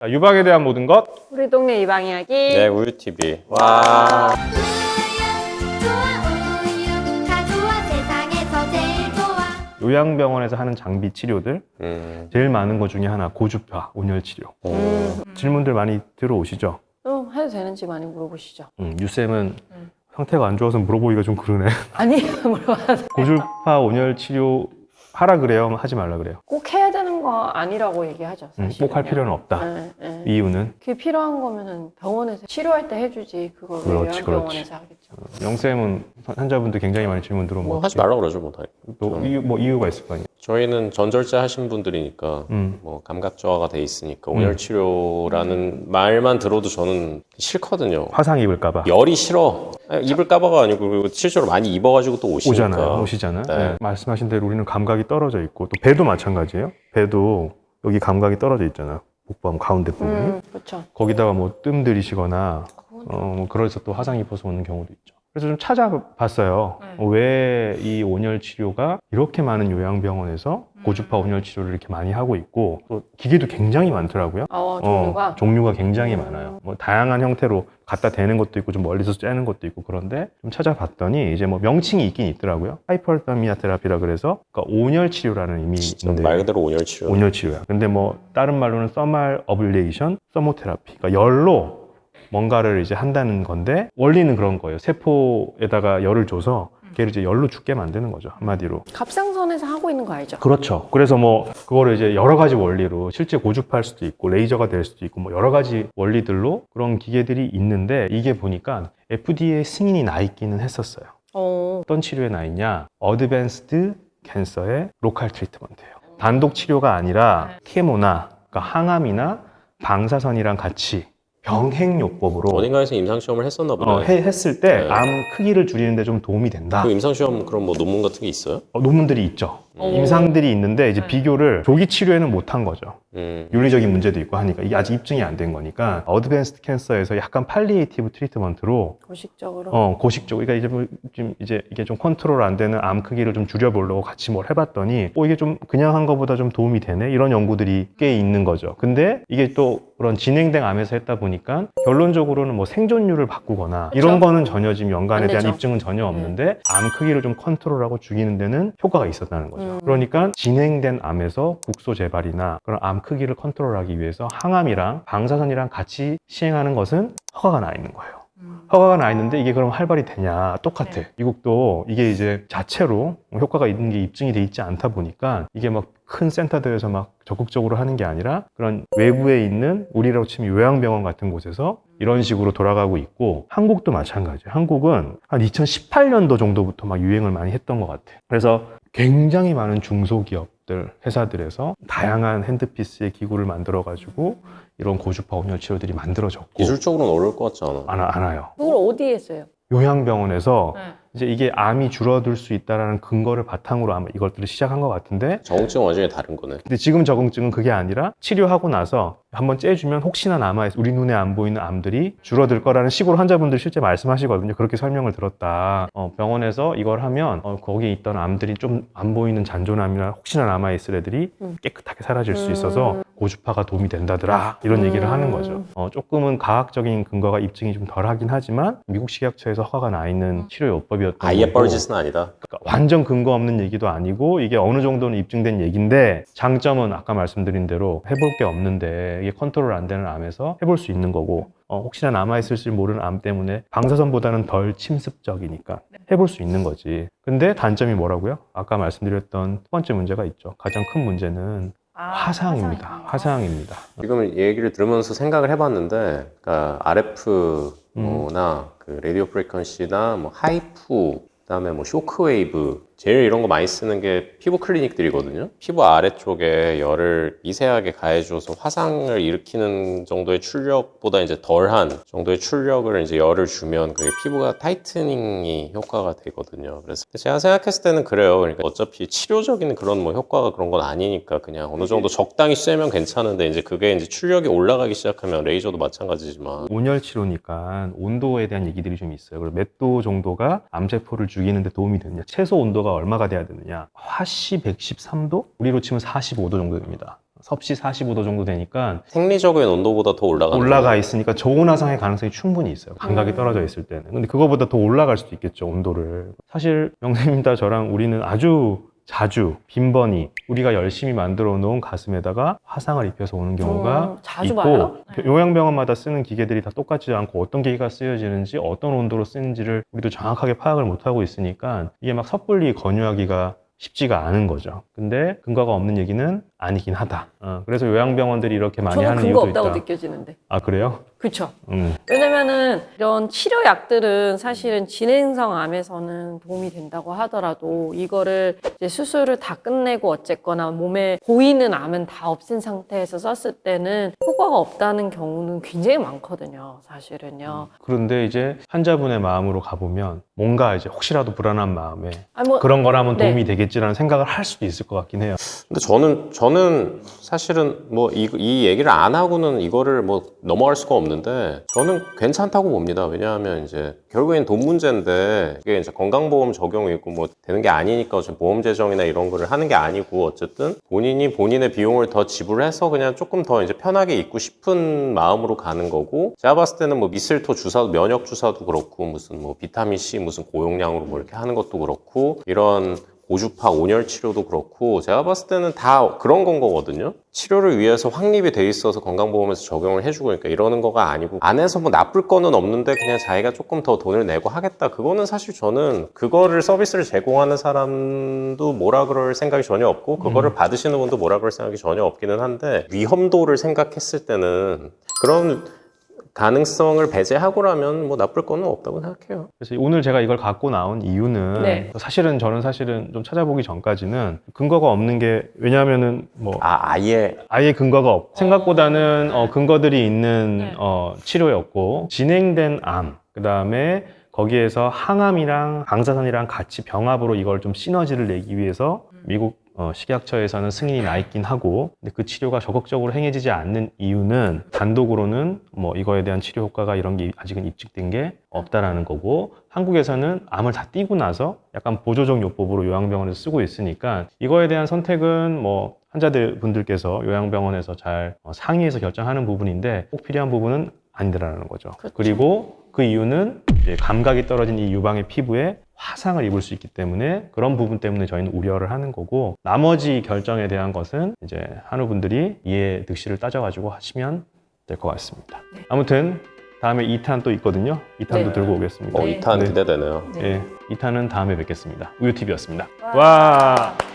자, 유방에 대한 모든 것. 우리 동네 유방 이야기. 네, 우유TV. 와. 요양병원에서 하는 장비 치료들 제일 많은 것 중에 하나 고주파 온열 치료. 질문들 많이 들어오시죠? 해도 되는지 많이 물어보시죠. 유쌤은 상태가 안 좋아서 물어보기가 좀 그러네. 아니, 물어봐도 돼. 고주파 온열 치료 하라 그래요? 하지 말라 그래요? 꼭 해야 되는 거 아니라고 얘기하죠. 사실. 꼭 할 필요는 없다. 네. 이유는? 그게 필요한 거면은 병원에서 치료할 때 해주지. 그걸 왜 그렇지, 요양병원에서 하겠죠. 영쌤은 환자분들 굉장히 많이 질문 들어오면 뭐 하지 말라고 그러죠, 뭐. 또 이유가 있을 거 아니에요? 저희는 전절제 하신 분들이니까 뭐 감각 저하가 돼 있으니까 온열 치료라는 말만 들어도 저는 싫거든요. 화상 입을까봐. 열이 싫어. 아니, 입을까봐가 아니고 그리고 실제로 많이 입어가지고 또 오시니까. 오시잖아요. 네. 네. 말씀하신 대로 우리는 감각이 떨어져 있고 또 배도 마찬가지예요. 배도 여기 감각이 떨어져 있잖아요. 복부암 가운데 부분이. 그렇죠. 거기다가 뭐 뜸 들이시거나 뭐 그래서 또 화상 입어서 오는 경우도 있죠. 그래서 좀 찾아봤어요. 왜 이 온열 치료가 이렇게 많은 요양병원에서 고주파 온열 치료를 이렇게 많이 하고 있고 또 기계도 굉장히 많더라고요. 종류가? 종류가 굉장히 많아요. 뭐 다양한 형태로 갖다 대는 것도 있고 좀 멀리서 쬐는 것도 있고 그런데 좀 찾아봤더니 이제 뭐 명칭이 있긴 있더라고요. 하이퍼더미아 테라피라 그래서 그러니까 온열 치료라는 의미인데 말 그대로 온열 치료. 온열 치료야. 근데 뭐 다른 말로는 서멀 어블레이션, 서모테라피. 그러니까 열로 뭔가를 이제 한다는 건데 원리는 그런 거예요. 세포에다가 열을 줘서 걔를 이제 열로 죽게 만드는 거죠. 한마디로. 갑상선에서 하고 있는 거 알죠? 그렇죠. 그래서 뭐 그거를 이제 여러 가지 원리로 실제 고주파할 수도 있고 레이저가 될 수도 있고 뭐 여러 가지 원리들로 그런 기계들이 있는데 이게 보니까 FDA 승인이 나 있기는 했었어요. 어떤 치료에 나 있냐? 어드밴스드 캔서의 로컬 트리트먼트예요. 단독 치료가 아니라 케모나 그러니까 항암이나 방사선이랑 같이 병행요법으로 어딘가에서 임상시험을 했었나 보네. 했을 때 네. 암 크기를 줄이는데 좀 도움이 된다. 그 임상시험 그럼 뭐 논문 같은 게 있어요? 논문들이 있죠. 임상들이 있는데 이제 비교를 조기 치료에는 못한 거죠. 윤리적인 문제도 있고 하니까 이게 아직 입증이 안 된 거니까 어드밴스드 캔서에서 약간 팔리에이티브 트리트먼트로 고식적으로 고식적으로 그러니까 이제 이게 좀 컨트롤 안 되는 암 크기를 좀 줄여보려고 같이 뭘 해봤더니 이게 좀 그냥 한 거보다 좀 도움이 되네 이런 연구들이 꽤 있는 거죠. 근데 이게 또 그런 진행된 암에서 했다 보니까 결론적으로는 뭐 생존율을 바꾸거나 이런 거는 전혀 지금 연관에 대한 입증은 전혀 없는데 암 크기를 좀 컨트롤하고 죽이는 데는 효과가 있었다는 거죠. 그러니까 진행된 암에서 국소 재발이나 그런 암 크기를 컨트롤하기 위해서 항암이랑 방사선이랑 같이 시행하는 것은 허가가 나 있는 거예요. 허가가 나 있는데 이게 그럼 활발이 되냐? 똑같아. 미국도 이게 이제 자체로 효과가 있는 게 입증이 돼 있지 않다 보니까 이게 막 큰 센터들에서 막 적극적으로 하는 게 아니라 그런 외부에 있는 우리라고 치면 요양병원 같은 곳에서 이런 식으로 돌아가고 있고 한국도 마찬가지예요. 한국은 한 2018년도 정도부터 막 유행을 많이 했던 것 같아요. 그래서 굉장히 많은 중소기업들, 회사들에서 다양한 핸드피스의 기구를 만들어가지고 이런 고주파 온열 치료들이 만들어졌고 기술적으로는 어려울 것 같지 않아? 않아요. 그걸 어디에 써요? 요양병원에서 이제 이게 암이 줄어들 수 있다는 근거를 바탕으로 아마 이것들을 시작한 것 같은데 적응증 완전히 다른 거네. 근데 지금 적응증은 그게 아니라 치료하고 나서 한번 째주면 혹시나 남아있어 우리 눈에 안 보이는 암들이 줄어들 거라는 식으로 환자분들 실제 말씀하시거든요. 그렇게 설명을 들었다. 병원에서 이걸 하면 거기에 있던 암들이 좀 안 보이는 잔존암이나 혹시나 남아있을 애들이 깨끗하게 사라질 수 있어서 고주파가 도움이 된다더라 이런 얘기를 하는 거죠. 조금은 과학적인 근거가 입증이 좀 덜하긴 하지만 미국 식약처에서 허가가 나 있는 치료요법이었던 아예 거고 뻘짓은 아니다. 그러니까 완전 근거 없는 얘기도 아니고 이게 어느 정도는 입증된 얘기인데 장점은 아까 말씀드린 대로 해볼 게 없는데 이게 컨트롤 안 되는 암에서 해볼 수 있는 거고 혹시나 남아있을지 모르는 암 때문에 방사선보다는 덜 침습적이니까 해볼 수 있는 거지. 근데 단점이 뭐라고요? 아까 말씀드렸던 첫 번째 문제가 있죠. 가장 큰 문제는 화상입니다. 화상입니다. 지금 얘기를 들으면서 생각을 해봤는데, 그러니까 RF나 그 라디오 프리퀀시나 뭐 하이프, 그다음에 뭐 쇼크웨이브 제일 이런 거 많이 쓰는 게 피부 클리닉들이거든요. 피부 아래쪽에 열을 미세하게 가해줘서 화상을 일으키는 정도의 출력보다 이제 덜한 정도의 출력을 이제 열을 주면 그게 피부가 타이트닝이 효과가 되거든요. 그래서 제가 생각했을 때는 그래요. 그러니까 어차피 치료적인 그런 뭐 효과가 그런 건 아니니까 그냥 어느 정도 적당히 쐬면 괜찮은데 이제 그게 이제 출력이 올라가기 시작하면 레이저도 마찬가지지만 온열 치료니까 온도에 대한 얘기들이 좀 있어요. 그리고 몇 도 정도가 암세포를 죽이는 데 도움이 되느냐. 최소 온도가 얼마가 돼야 되느냐. 화씨 113도? 우리로 치면 45도 정도 됩니다. 섭씨 45도 정도 되니까 생리적인 온도보다 더 올라가 있으니까 저온화상의 가능성이 충분히 있어요. 감각이 음. 떨어져 있을 때는. 근데 그거보다 더 올라갈 수도 있겠죠, 온도를. 사실 영생님다 저랑 우리는 아주 자주 빈번히 우리가 열심히 만들어 놓은 가슴에다가 화상을 입혀서 오는 경우가 자주 있고 봐요? 네. 요양병원마다 쓰는 기계들이 다 똑같지 않고 어떤 기계가 쓰여지는지 어떤 온도로 쓰는지를 우리도 정확하게 파악을 못하고 있으니까 이게 막 섣불리 권유하기가 쉽지가 않은 거죠. 근데 근거가 없는 얘기는 아니긴 하다. 그래서 요양병원들이 이렇게 많이 저는 하는 근거 이유도 없다고 있다. 느껴지는데. 아 그래요? 그쵸? 음. 왜냐면은 이런 치료약들은 사실은 진행성 암에서는 도움이 된다고 하더라도 이거를 이제 수술을 다 끝내고 어쨌거나 몸에 보이는 암은 다 없앤 상태에서 썼을 때는 효과가 없다는 경우는 굉장히 많거든요, 사실은요. 그런데 이제 환자분의 마음으로 가보면 뭔가 이제 혹시라도 불안한 마음에 아니 뭐 그런 거라면 네. 도움이 되겠지라는 생각을 할 수도 있을 것 같긴 해요. 근데 저는 사실은 뭐 이 얘기를 안 하고는 이거를 뭐 넘어갈 수가 없는데 저는 괜찮다고 봅니다. 왜냐하면 이제 결국엔 돈 문제인데 이게 이제 건강보험 적용이 있고 뭐 되는 게 아니니까 어차피 보험 재정이나 이런 거를 하는 게 아니고 어쨌든 본인이 본인의 비용을 더 지불해서 그냥 조금 더 이제 편하게 있고 싶은 마음으로 가는 거고 제가 봤을 때는 뭐 미슬토 주사도 면역 주사도 그렇고 무슨 뭐 비타민 C 무슨 고용량으로 뭐 이렇게 하는 것도 그렇고 이런 고주파 온열 치료도 그렇고 제가 봤을 때는 다 그런 건 거거든요. 치료를 위해서 확립이 돼 있어서 건강보험에서 적용을 해주고 그러니까 이러는 거가 아니고 안에서 뭐 나쁠 거는 없는데 그냥 자기가 조금 더 돈을 내고 하겠다. 그거는 사실 저는 그거를 서비스를 제공하는 사람도 뭐라 그럴 생각이 전혀 없고 그거를 받으시는 분도 뭐라 그럴 생각이 전혀 없기는 한데 위험도를 생각했을 때는 그런 가능성을 배제하고라면 뭐 나쁠 거는 없다고 생각해요. 그래서 오늘 제가 이걸 갖고 나온 이유는 네. 사실은 저는 좀 찾아보기 전까지는 근거가 없는 게 왜냐하면은 뭐 아예 근거가 없고 생각보다는 근거들이 있는 네. 치료였고 진행된 암 그다음에 거기에서 항암이랑 방사선이랑 같이 병합으로 이걸 좀 시너지를 내기 위해서 미국 식약처에서는 승인이 나 있긴 하고 근데 그 치료가 적극적으로 행해지지 않는 이유는 단독으로는 뭐 이거에 대한 치료 효과가 이런 게 아직은 입증된 게 없다라는 거고 한국에서는 암을 다 띄고 나서 약간 보조적 요법으로 요양병원에서 쓰고 있으니까 이거에 대한 선택은 뭐 환자들 분들께서 요양병원에서 잘 상의해서 결정하는 부분인데 꼭 필요한 부분은 아니더라는 거죠. 그렇죠. 그리고 그 이유는 이제 감각이 떨어진 이 유방의 피부에 화상을 입을 수 있기 때문에 그런 부분 때문에 저희는 우려를 하는 거고 나머지 결정에 대한 것은 이제 한우분들이 이해 득실을 따져가지고 하시면 될 것 같습니다. 네. 아무튼 다음에 2탄 또 있거든요. 2탄도 네. 들고 오겠습니다. 네. 2탄 네. 기대되네요. 네. 예, 2탄은 다음에 뵙겠습니다. 우유TV였습니다. 와. 와.